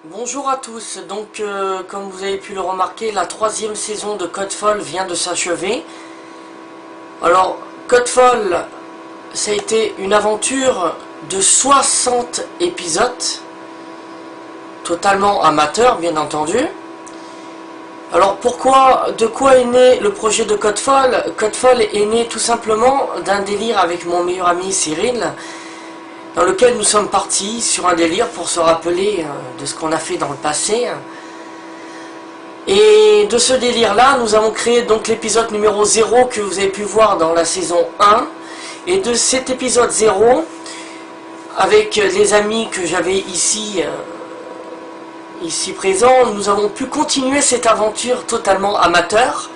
Bonjour à tous, donc comme vous avez pu le remarquer, la troisième saison de Codefall vient de s'achever. Alors, Codefall, ça a été une aventure de 60 épisodes, totalement amateur bien entendu. Alors pourquoi, de quoi est né le projet de Codefall? Codefall est né tout simplement d'un délire avec mon meilleur ami Cyril, dans lequel nous sommes partis sur un délire pour se rappeler de ce qu'on a fait dans le passé. Et de ce délire-là, nous avons créé donc l'épisode numéro 0 que vous avez pu voir dans la saison 1. Et de cet épisode 0, avec les amis que j'avais ici présents, nous avons pu continuer cette aventure totalement amateur.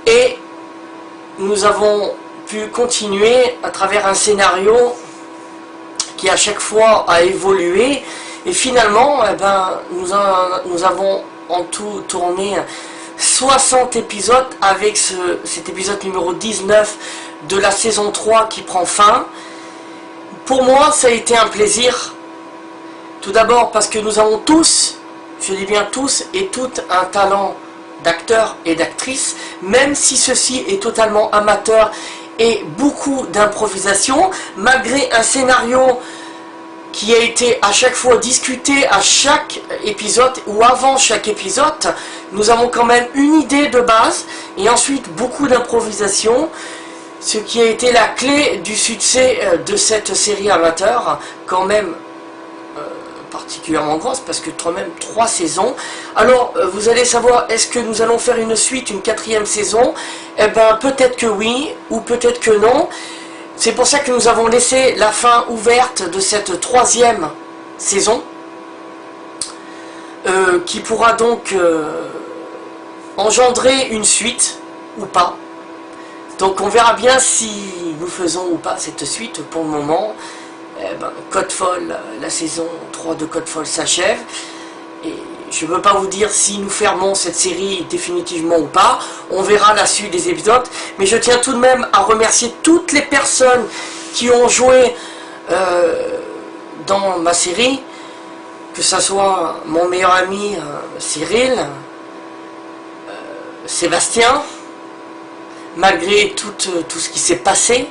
Et nous avons pu continuer à travers un scénario qui à chaque fois a évolué et finalement nous avons en tout tourné 60 épisodes avec cet épisode numéro 19 de la saison 3 qui prend fin. Pour moi ça a été un plaisir, tout d'abord parce que nous avons tous, je dis bien tous et toutes, un talent d'acteurs et d'actrices, même si ceci est totalement amateur et beaucoup d'improvisation, malgré un scénario qui a été à chaque fois discuté à chaque épisode ou avant chaque épisode. Nous avons quand même une idée de base et ensuite beaucoup d'improvisation, ce qui a été la clé du succès de cette série amateur, quand même particulièrement grosse, parce que quand même 3 saisons. Alors vous allez savoir, est-ce que nous allons faire une suite, une 4e saison? Eh bien peut-être que oui, ou peut-être que non. C'est pour ça que nous avons laissé la fin ouverte de cette 3e saison, qui pourra donc engendrer une suite, ou pas. Donc on verra bien si nous faisons ou pas cette suite. Pour le moment, Codefall, la saison 3 de Codefall s'achève. Et je ne peux pas vous dire si nous fermons cette série définitivement ou pas. On verra la suite des épisodes. Mais je tiens tout de même à remercier toutes les personnes qui ont joué dans ma série. Que ce soit mon meilleur ami Cyril, Sébastien, malgré tout ce qui s'est passé,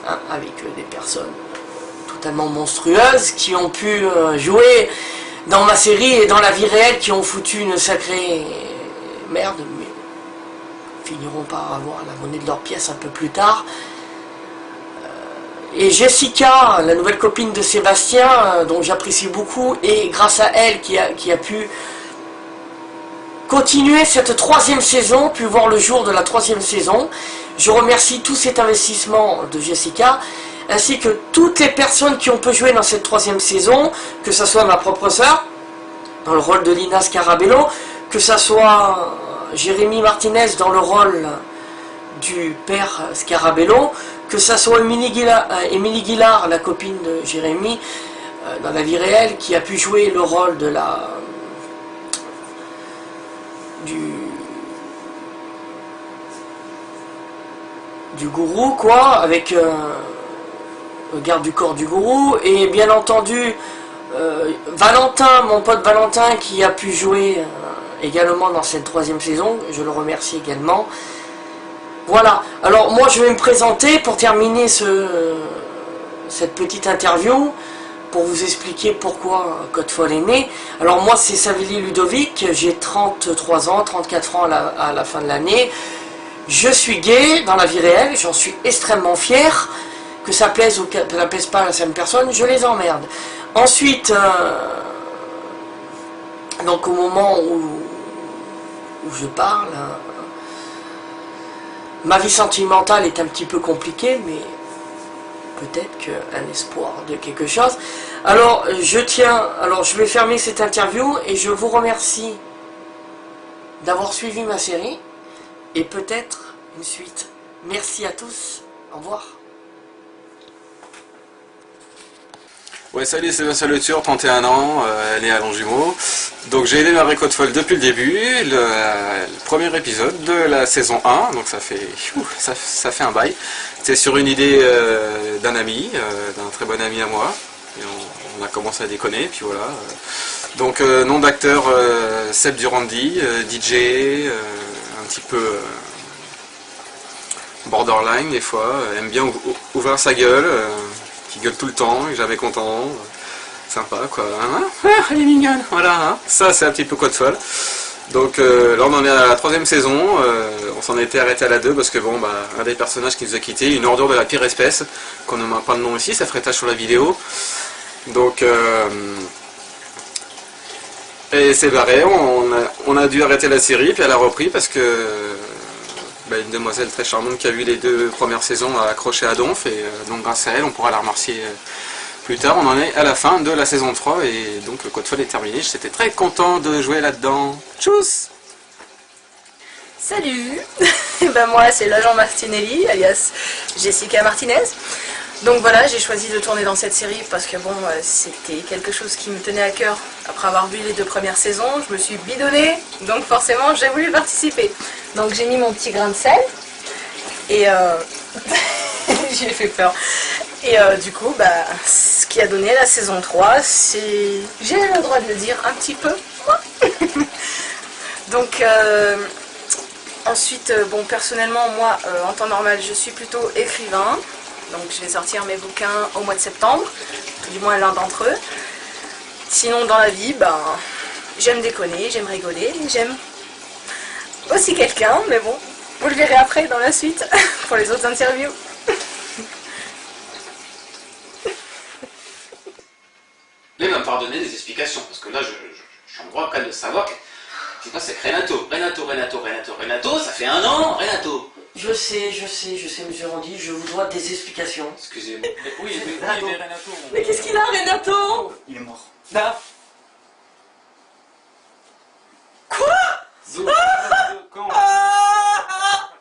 hein, avec des personnes totalement monstrueuses qui ont pu jouer dans ma série et dans la vie réelle, qui ont foutu une sacrée merde, mais finiront par avoir la monnaie de leur pièce un peu plus tard. Et Jessica, la nouvelle copine de Sébastien, dont j'apprécie beaucoup, et grâce à elle qui a pu continuer cette 3e saison, puis voir le jour de la 3e saison. Je remercie tout cet investissement de Jessica, ainsi que toutes les personnes qui ont pu jouer dans cette 3e saison, que ce soit ma propre sœur, dans le rôle de Lina Scarabello, que ce soit Jérémy Martinez dans le rôle du père Scarabello, que ce soit Émilie Guillard, la copine de Jérémy, dans la vie réelle, qui a pu jouer le rôle de du gourou, quoi, avec le garde du corps du gourou, et bien entendu Valentin, mon pote Valentin, qui a pu jouer également dans cette 3e saison, je le remercie également. Voilà, alors moi je vais me présenter pour terminer cette petite interview, pour vous expliquer pourquoi Codefall est né. Alors moi c'est Savili Ludovic, j'ai 33 ans, 34 ans à la fin de l'année. Je suis gay dans la vie réelle, j'en suis extrêmement fier. Que ça plaise ou que ça plaise pas à certaines personnes, je les emmerde. Ensuite, donc au moment où je parle, ma vie sentimentale est un petit peu compliquée, mais peut-être qu'un espoir de quelque chose. Alors je vais fermer cette interview et je vous remercie d'avoir suivi ma série et peut-être une suite. Merci à tous, au revoir. Ouais, salut, c'est Vincent Le Tueur, 31 ans, né à Longjumeau. Donc j'ai aidé Marie Codefall depuis le début, le premier épisode de la saison 1, donc ça fait un bail. C'est sur une idée d'un ami, d'un très bon ami à moi. Et on a commencé à déconner, puis voilà. Donc nom d'acteur Seb Durandi, DJ, un petit peu borderline des fois, aime bien ouvrir sa gueule, qui gueule tout le temps, et jamais content, sympa quoi, hein, elle est mignonne, voilà, hein. Ça c'est un petit peu Code Folle. Donc là on en est à la 3e saison, on s'en était arrêté à la 2 parce que bon bah un des personnages qui nous a quitté, une ordure de la pire espèce, qu'on ne pas de nom ici, ça ferait tâche sur la vidéo. Donc et c'est barré, on a dû arrêter la série, puis elle a repris parce que bah, une demoiselle très charmante qui a vu les 2 premières saisons a accroché à Donf, et donc grâce à elle on pourra la remercier plus tard. On en est à la fin de la saison 3 et donc le Code Folle est terminé. J'étais très content de jouer là-dedans. Tchuss! Salut. Ben moi c'est l'agent Martinelli alias Jessica Martinez. Donc voilà, j'ai choisi de tourner dans cette série parce que bon, c'était quelque chose qui me tenait à cœur. Après avoir vu les 2 premières saisons, je me suis bidonnée, donc forcément j'ai voulu participer. Donc j'ai mis mon petit grain de sel et j'ai fait peur. Et du coup, bah, ce qui a donné la saison 3, c'est, j'ai le droit de le dire, un petit peu moi. Donc ensuite, bon, personnellement, moi, en temps normal, je suis plutôt écrivain. Donc je vais sortir mes bouquins au mois de septembre, tout du moins l'un d'entre eux. Sinon dans la vie, ben, j'aime déconner, j'aime rigoler, j'aime aussi quelqu'un, mais bon, vous le verrez après dans la suite, pour les autres interviews. Il va me pardonner des explications, parce que là je suis en droit quand même de savoir que c'est Renato, ça fait 1 an, Renato. Je sais, monsieur Randy, je vous dois des explications. Excusez-moi. Oui, mais Renato. Mais qu'est-ce qu'il a, Renato? Il est mort. Là. Quoi? Quand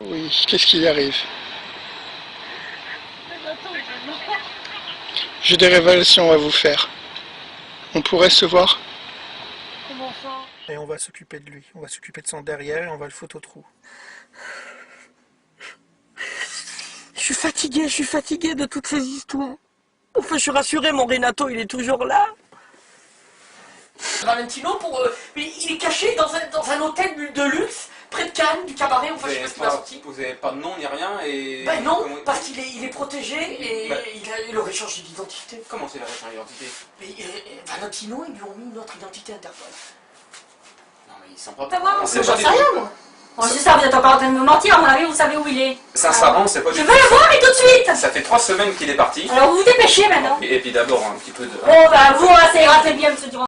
Oui, qu'est-ce qui lui arrive? J'ai des révélations à vous faire. On pourrait se voir? Comment ça? Et on va s'occuper de lui. On va s'occuper de son derrière et on va le foutre au trou. Je suis fatigué de toutes ces histoires. Enfin, je suis rassuré, mon Renato, il est toujours là. Valentino, mais il est caché dans un hôtel de luxe, près de Cannes, du cabaret, enfin, je sais pas ce qu'il a sorti. Vous n'avez pas de nom ni rien et... Ben non, parce qu'il est protégé et il aurait changé d'identité. Comment c'est la récente identité? Mais Valentino, ils lui ont mis une autre identité Interpol. Non mais ils sont pas... J'en sais pas du rien, tout. moi. Bon, c'est ça, vous êtes encore en train de me mentir, à mon avis, vous savez où il est. Sincèrement, c'est pas du Je tout. veux le voir, mais tout de suite. Ça fait 3 semaines qu'il est parti. Alors vous vous dépêchez maintenant. Et puis d'abord un petit peu de... Bon, bah vous, ça ira très bien, monsieur Durand.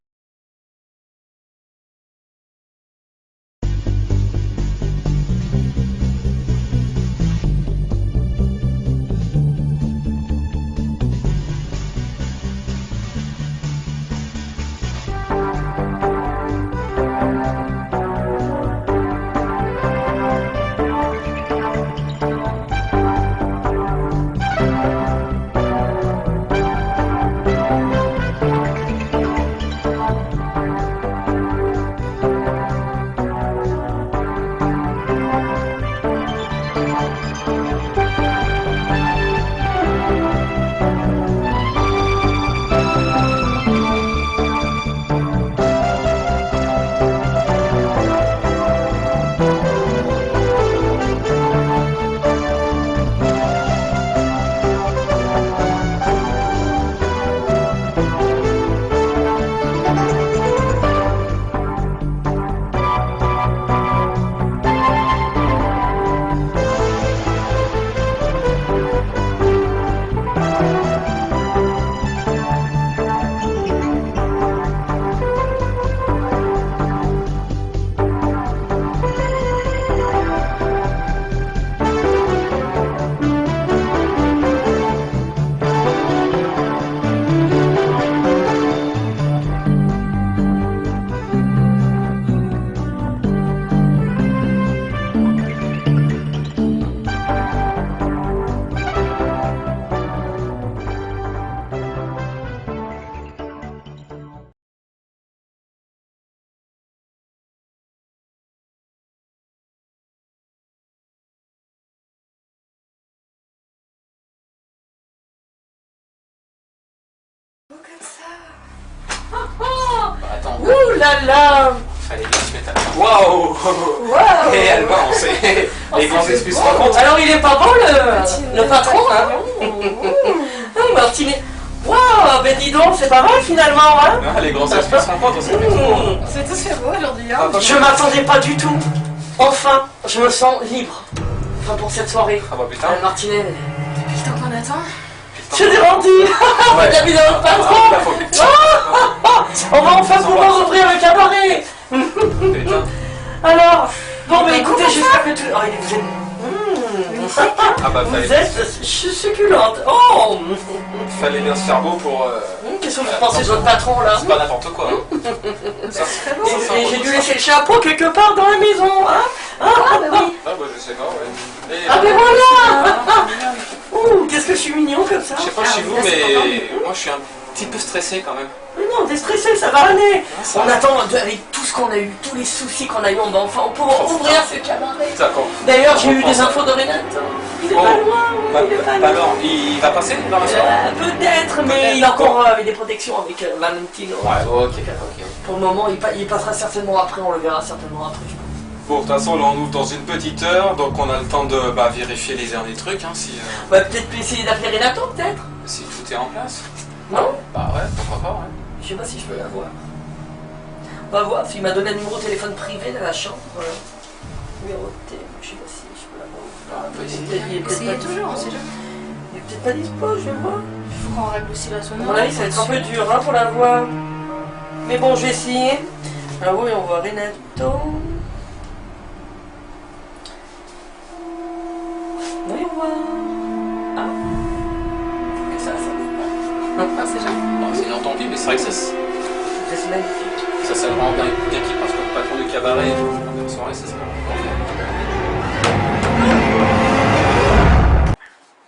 là là. Fallait bien se mettre à... Waouh. Waouh. Et elle avance. Les grands esprits se rencontrent. Alors il est pas bon le patron, hein. Martinet. Waouh, ben dis donc, c'est pas mal finalement, hein. Ah, les grands esprits se rencontrent aussi. C'est tout fait beau aujourd'hui. Hein. Je m'attendais pas du tout. Enfin, je me sens libre. Enfin pour cette soirée. Ah bah putain. Martinet. Depuis le temps qu'on attend. Je t'ai rendu. Ouais. T'as mis dans le patron. On va enfin pouvoir ouvrir le cabaret. Putain. Alors, bon bah écoutez, j'espère que tout... Oh, vous êtes... Ah bah Vous êtes succulente. Oh. fallait bien se faire beau pour... Qu'est-ce que vous pensez de votre patron là? C'est pas n'importe quoi. Hein. Ça, Et j'ai dû laisser le chapeau quelque part dans la maison, hein? Ah bah oui. Ah bah je sais pas, ouais. Et, Ah ben voilà. Ouh, qu'est-ce que je suis mignon comme ça. je sais pas chez vous, mais moi je suis un petit peu stressé quand même. Non, t'es stressé, ça va aller. ça On va. attend, avec tout ce qu'on a eu, tous les soucis qu'on a eu, on va enfin pouvoir ouvrir ce cabaret. D'accord. D'ailleurs, j'ai eu des infos de Renate. Il est Oh. pas loin, il est pas loin. alors, il va passer dans la soirée? Peut-être, mais il a encore avec des protections avec Valentino. Ouais, ok. Pour le moment, il passera certainement après, on le verra certainement après. Je pense. Bon, de toute façon, là on ouvre dans une petite heure, donc on a le temps de vérifier les derniers trucs, hein, On va peut-être essayer d'appeler Renato, peut-être. si tout est en place. Non? Bah ouais, pourquoi pas, ouais. Je sais pas si je peux l'avoir. On va voir, s'il m'a donné un numéro de téléphone privé de la chambre. Numéro de téléphone, je sais pas si je peux l'avoir. On peut essayer. Il est peut-être Essayez pas toujours, on dispo. sait jamais. Il est peut-être pas dispo, je vais voir. Il faut qu'on règle aussi la À sonnerie. mon avis, ça va être un peu dur pour l'avoir. Mais bon, je vais essayer. Ah oui, on voit Renato. Oui, on voit. Ah. Que ça sonne pas. Ah, c'est jamais. Bon, c'est entendu, mais c'est vrai que ça C'est magnifique. c'est vraiment bien qu'il parce que le patron du cabaret, en soirée, ça c'est vraiment.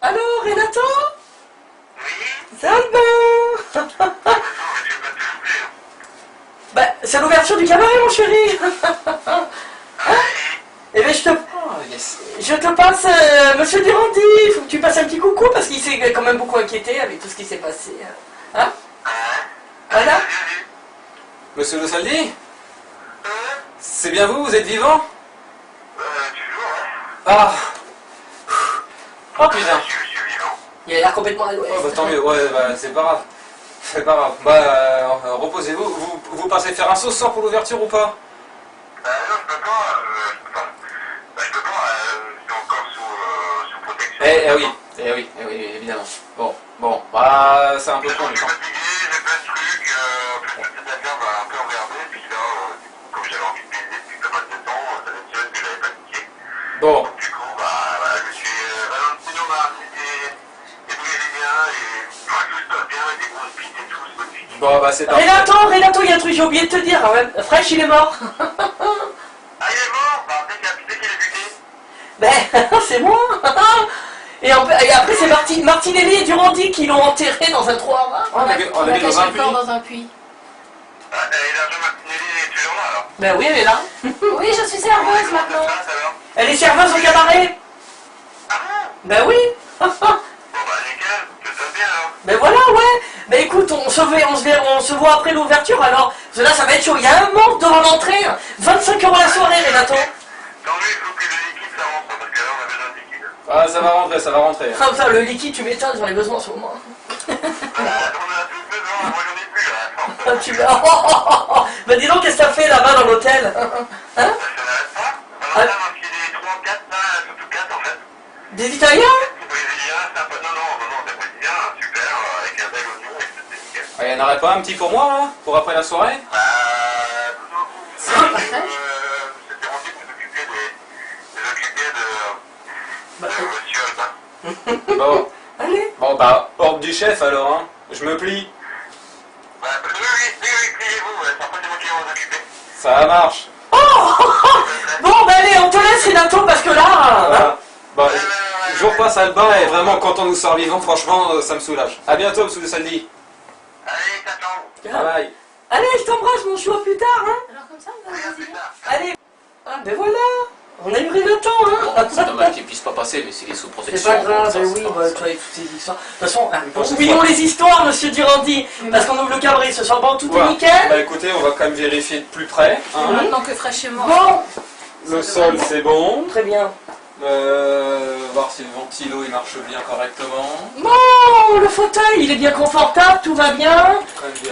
Allô, Renato? Ça va? Bah, c'est l'ouverture du cabaret, mon chéri. Eh bien, Oh, yes. je te passe Monsieur Durandi. Il faut que tu passes un petit coucou parce qu'il s'est quand même beaucoup inquiété avec tout ce qui s'est passé. Hein? Voilà. Monsieur Le Saldi? C'est bien vous êtes Ah. Oh putain. Il a l'air complètement à Oh, l'ouest. bah tant mieux, ouais, bah c'est pas grave. C'est pas grave. Bah, reposez-vous. Vous passez faire un saut ce soir pour l'ouverture ou pas? Non, je peux pas. Je peux pas, c'est encore sous protection. Oui, évidemment. Bon, bah c'est un peu con Je le suis temps. fatigué, j'ai plein de trucs, plus cette affaire m'a un peu emmerdé, puis là, comme j'avais envie de baiser depuis pas mal de temps, ça fait une semaine que j'avais pas niqué. Bon, Donc du coup, voilà, je suis... Valentino m'a débrouillé les liens, et tout se passe bien, avec des grosses pites et tout, c'est magnifique. bon bah c'est parfait. Renato, il y a un truc, j'ai oublié de te dire. Hein. Fresh, il est mort. Ah, il est mort? Bah, dès qu'il est buté. Ben, c'est moi. Et après, c'est Martinelli et Durandi qui l'ont enterré dans un trou à main. On l'a On a mis dans caché un le corps puits. dans un puits. Ah, et l'argent Martinelli est toujours là, alors. Ben oui, elle est là. Oui, je suis serveuse maintenant. Ça passe, alors? Elle est serveuse au cabaret. Ah bon? Ben oui. Bon, bah, nickel, que ça bien, alors. Ben voilà, ouais. Ben écoute, on se voit après l'ouverture alors. Parce que là, ça va être chaud. Il y a un manque devant l'entrée. 25 € la soirée, Renato. Tant mieux, il faut que le liquide ça rentre, parce que là, on a besoin de liquide. Ah, ça va rentrer. Ah, putain, le liquide, tu m'étonnes, j'en ai besoin en ce moment. On a tous besoin, moi j'en ai plus, là. Ah, tu vas. Ben dis donc, qu'est-ce que t'as fait là-bas dans l'hôtel? Hein? Ça n'arrête pas. Valentin m'a filé 3, 4, là, surtout 4 en fait. Des Italiens? Brésilien, sympa. Non, des Brésiliens, super, avec un bel oignon, et c'était nickel. Ah, il y en aurait pas un petit pour moi, là, pour après la soirée? C'était rendu pour s'occuper de monsieur Albin. Bon, Allez. bah, ordre du chef alors, hein. Je me plie. Oui, pliez-vous, c'est après c'est moi qui vais m'en occuper. Ça marche. Bon, ben allez, on te laisse, Renato, parce que là. Hein? Voilà. Bah, je vous repasse Albin et vraiment quand on nous sort vivant, franchement, ça me soulage. À bientôt, monsieur le Saldi. Allez, ciao. Bye bye. Allez, je t'embrasse, mon chou, à plus tard, hein? Alors comme ça, on va À vas-y. plus tard. Allez. Ah, ben voilà. On a eu le temps, hein. C'est dommage qu'ils puissent pas passer, mais c'est les sous-protection. C'est pas grave, ça, oui, c'est pas- bah, tu vois, toutes ces histoires. De toute façon, prochaine oublions fois. les histoires, monsieur Durandi, parce qu'on ouvre le cabaret ce soir. Bon, tout est Voilà. nickel. Bah écoutez, on va quand même vérifier de plus près. hein. Maintenant que fraîchement. Bon, Le sol c'est bon. très bien. Voir si le ventilo il marche bien correctement. Bon, le fauteuil, il est bien confortable, tout va bien.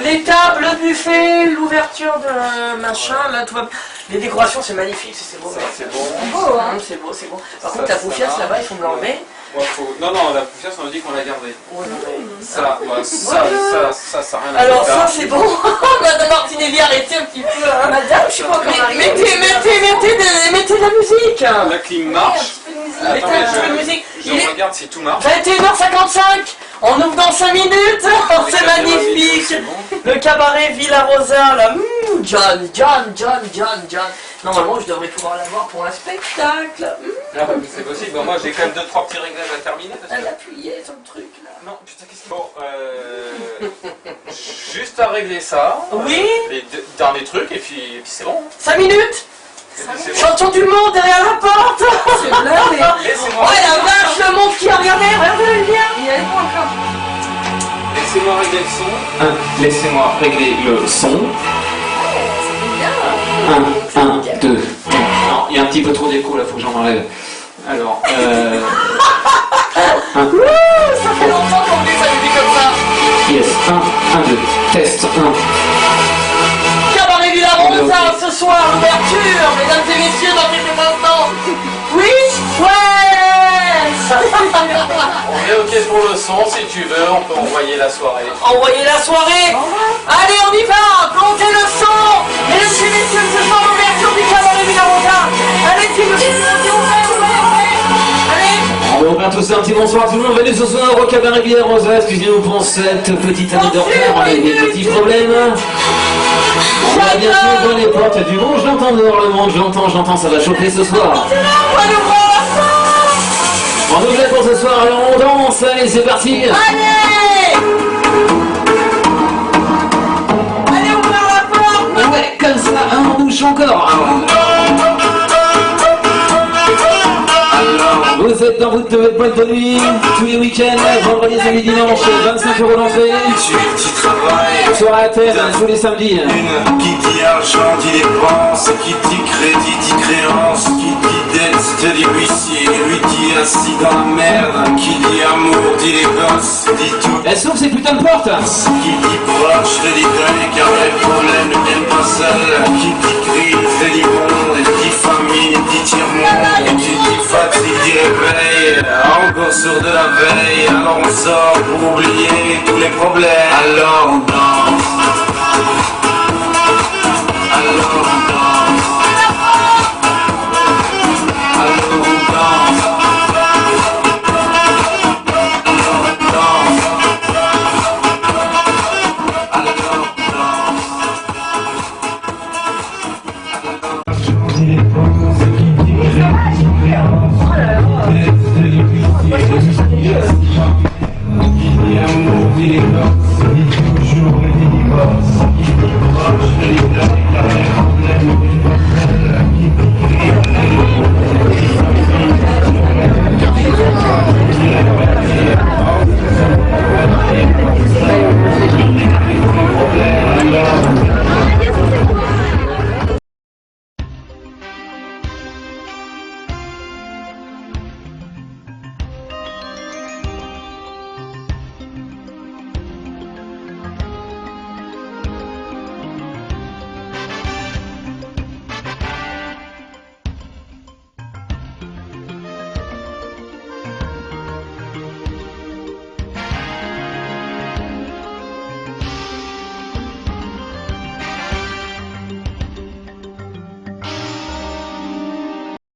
Les tables, le buffet, l'ouverture de machin, là, tout va. Les décorations, c'est magnifique, c'est beau. Ça c'est bon. Beau, hein, c'est beau, c'est beau. Par contre, la bouffiasse là-bas, il faut me l'enlever. Ouais, Non, la poufiasse on a dit qu'on l'a gardée. Ouais, ouais. Ça, ouais, ça rien à Alors faire. ça, c'est bon. Madame Martinelli, arrêtez un petit peu. Hein. Madame, je suis pas encore arrivée. Mettez de la musique. La clim marche. Mettez un petit peu de musique. Je Il est regarde si tout marche. 21h55. On ouvre dans 5 minutes. C'est magnifique. C'est bon. Le cabaret Villa Rosa, là. John. Normalement, je devrais pouvoir l'avoir pour un spectacle. Ah, bah, c'est possible. Bon, moi j'ai quand même 2-3 petits réglages à terminer. Parce que... Elle appuyait sur le truc là. Non, putain, qu'est-ce que... Bon, juste à régler ça. Oui. Les derniers trucs, et puis c'est bon. 5 minutes. C'est bon. Champion du monde derrière la porte. C'est blindé. Laissez-moi Oh la vache, le monde qui a regardé, regardez, viens. Il y a pas encore. Laissez-moi régler le son. Laissez-moi régler le son. C'est bien. 1, 2. Non, il y a un petit peu trop d'écho là, faut que j'en enlève. Alors, Ouh, ça fait longtemps qu'on fait ça depuis comme ça. yes, 1, 2, test 1. Cabaret Villa Rosa, ce soir, l'ouverture, mesdames et messieurs, dans quelques instants. Oui. Ouais. On est ok pour le son, si tu veux, on peut envoyer la soirée. Envoyez la soirée. Allez, on y va. Montez le son. Mesdames et messieurs, ce soir, l'ouverture du cabaret Villa Rosa. Allez, s'il vous plaît, allez. On va tous un petit bonsoir à tout le monde, bienvenue ce soir au cabaret Villa Rosa. Excusez-nous pour cette petite année de retard avec des petits problèmes. On va bien sûr dans les portes du monde, je l'entends dehors le monde, j'entends, ça va chauffer ce soir. On nous plaît pour ce soir, alors on danse, allez c'est parti. Allez. Allez, ouvrir la porte. Ouais, comme ça, on bouge encore. Vous êtes dans votre boîte de nuit, tous les week-ends, vendredi, samedi, dimanche, 25 € l'entrée. Tu travailles, Soirée à thème, tous les samedis. qui dit argent dit dépense, qui dit crédit dit créance, qui dit dette te dit huissier, lui dit assis dans la merde, qui dit amour dit les gosses, dit tout. Elle s'ouvre ces putains de portes. Qui dit proche te dit dingue, car les problèmes ne viennent pas seuls, qui dit crise te dit monde, qui dit famille dit tiers-monde, qui dit fatigue dit réveil, encore sur de la veille, alors on sort pour oublier tous les problèmes, alors on danse.